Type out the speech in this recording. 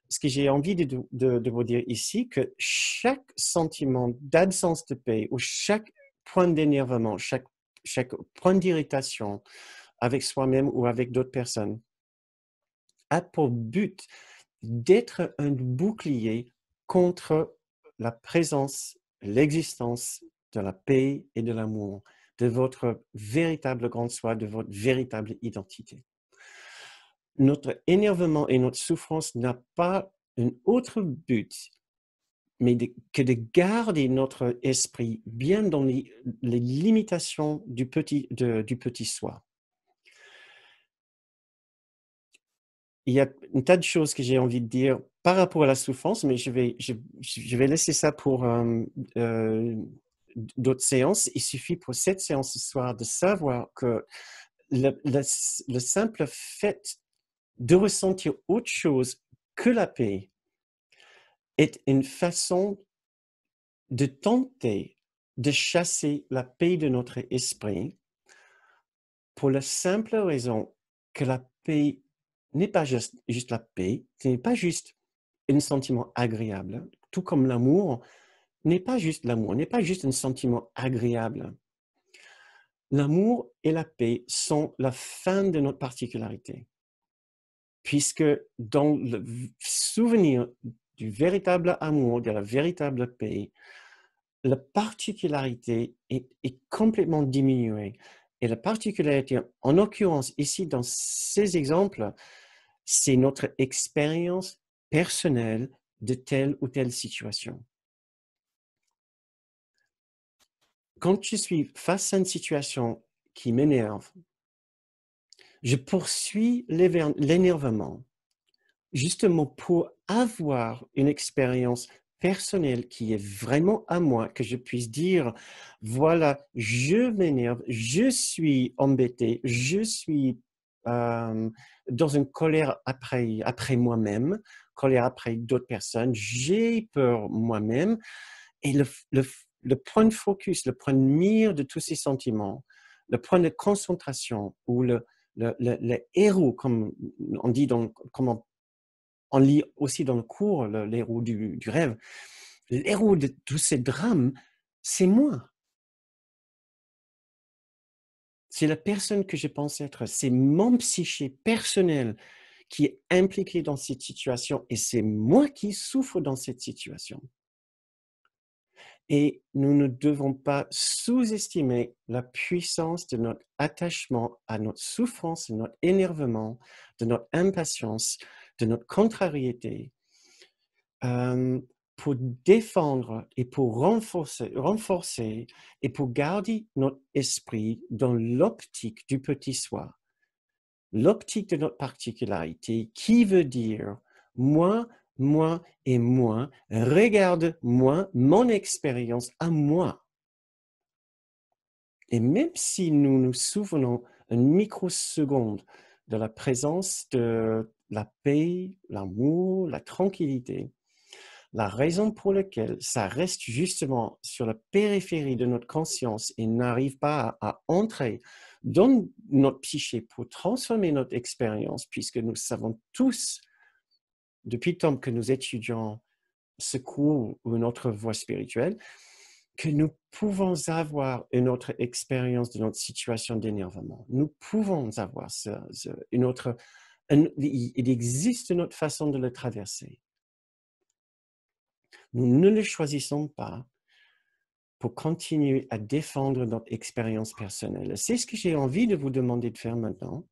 ce que j'ai envie de vous dire ici, que chaque sentiment d'absence de paix ou chaque point d'énervement, chaque point d'irritation avec soi-même ou avec d'autres personnes a pour but d'être un bouclier contre la présence, l'existence de la paix et de l'amour, de votre véritable grand soi, de votre véritable identité. Notre énervement et notre souffrance n'a pas un autre but mais que de garder notre esprit bien dans les limitations du petit soi. Il y a un tas de choses que j'ai envie de dire par rapport à la souffrance, mais je vais laisser ça pour d'autres séances. Il suffit pour cette séance ce soir de savoir que le simple fait de ressentir autre chose que la paix est une façon de tenter de chasser la paix de notre esprit pour la simple raison que la paix n'est pas juste la paix, ce n'est pas juste un sentiment agréable, tout comme l'amour n'est pas juste l'amour, n'est pas juste un sentiment agréable. L'amour et la paix sont la fin de notre particularité, puisque dans le souvenir du véritable amour, de la véritable paix, la particularité est complètement diminuée. Et la particularité, en l'occurrence, ici, dans ces exemples, c'est notre expérience personnelle de telle ou telle situation. Quand je suis face à une situation qui m'énerve, je poursuis l'énervement justement pour avoir une expérience personnelle qui est vraiment à moi, que je puisse dire, voilà, je m'énerve, je suis embêté, je suis dans une colère après moi-même, colère après d'autres personnes, j'ai peur moi-même. Et le point de focus, le point de mire de tous ces sentiments, le point de concentration ou le héros, comme on dit, comme on lit aussi dans le cours, l'héros du rêve, l'héros de tous ces drames, c'est moi. C'est la personne que je pense être. C'est mon psyché personnel qui est impliqué dans cette situation et c'est moi qui souffre dans cette situation. Et nous ne devons pas sous-estimer la puissance de notre attachement à notre souffrance, de notre énervement, de notre impatience, de notre contrariété, pour défendre et pour renforcer et pour garder notre esprit dans l'optique du petit soi, l'optique de notre particularité, qui veut dire moi, moi et moi, regarde-moi, mon expérience à moi. Et même si nous nous souvenons une microseconde de la présence de la paix, l'amour, la tranquillité, la raison pour laquelle ça reste justement sur la périphérie de notre conscience et n'arrive pas à entrer dans notre psyché pour transformer notre expérience, puisque nous savons tous, depuis le temps que nous étudions ce cours ou une autre voie spirituelle, que nous pouvons avoir une autre expérience de notre situation d'énervement. Nous pouvons avoir une autre... il existe une autre façon de le traverser. Nous ne le choisissons pas pour continuer à défendre notre expérience personnelle. C'est ce que j'ai envie de vous demander de faire maintenant.